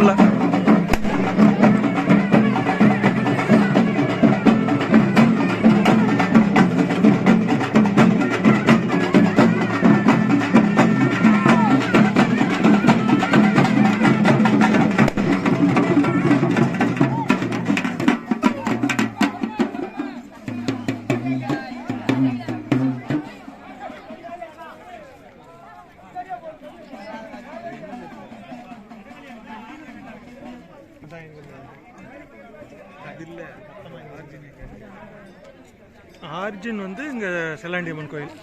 ஃபுல்லா. ஆர்ஜின் வந்து இங்கே செல்லாண்டியம்மன் கோயில்.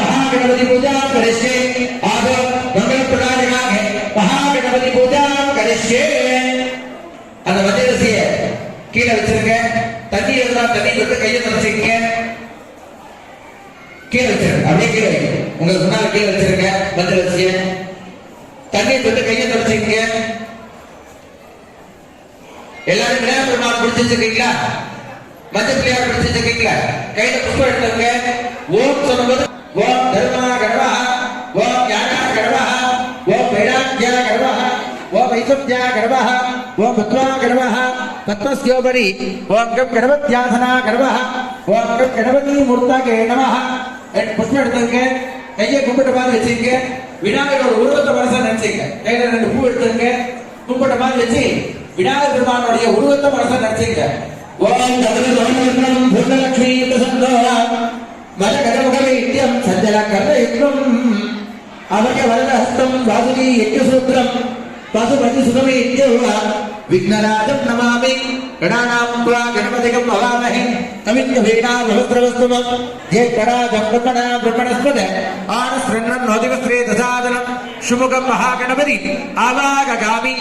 महागणपति पूजा करिष्ये आज मंगल प्रदायकाय महागणपति पूजा करिष्ये அந்த மஞ்சளசிய கீழே வச்சிருங்க. தண்ணி இருந்தா தண்ணி தொட்டு கையை தொடச்சிங்க. கீழே வச்சிருங்க. அப்படியே கீழே உங்களுக்கு முன்னால கீழே வச்சிருங்க. மஞ்சளசிய தண்ணி தொட்டு கையை தொடச்சிங்க. எல்லாரும் விநாயகர் பெருமாள் பிடிச்சு வச்சிருக்கீங்களா? மஞ்சள் பிள்ளையார் பிடிச்சு வச்சிருக்கீங்களா? கையில புஷ்பம் எடுத்துங்க. ஓம் சொல்லும்போது ஓம் தர்மா கர்வா, ஓம் ஞானா கர்வா, ஓம் வைராக்யா கர்வா, ஓம் வைசப்யா கர்வா, ஓம் பத்மா கர்வா, பத்மஸ்யோபரி ஓம் கம் கணபத்யாசனா கர்வா, ஓம் கம் கணபதி மூர்த்தகே நமஹ. புஷ்பம் எடுத்துங்க. கையை கும்பிட்ட மாதிரி வச்சுங்க. விநாயகரோட உருவத்தை மனசா நினைச்சுங்க. கையில 2 பூ எடுத்துங்க. கும்பிட்ட மாதிரி வச்சு விநாயகர் பெருமானுடைய உருவத்தை மனசா நினைச்சுங்க. ஓம் தர்மம் பூர்ணலட்சுமி பிரசன்னோஹ மலகரமுகவேத்யம் சஞ்சலகர்ணயுக்லம் அவக வரதஹஸ்தம் வாசுகி யஜ்ஞசூத்ரம் பசுபதி சுதமேத்யோ விக்னராஜம் நமாமி கணானாம் த்வா கணபதிகம் பவாமஹே கவிஞ வீணா வஹஸ்ரவஸ்துமம் ஜேஷ்டராஜம் பிரம்மணஸ்பத ஆனஸ்ரண்ணம் நோதிவஸ்ரே தசாதனம் சுமுகம் மகாகணபதி ஆவாககாமி.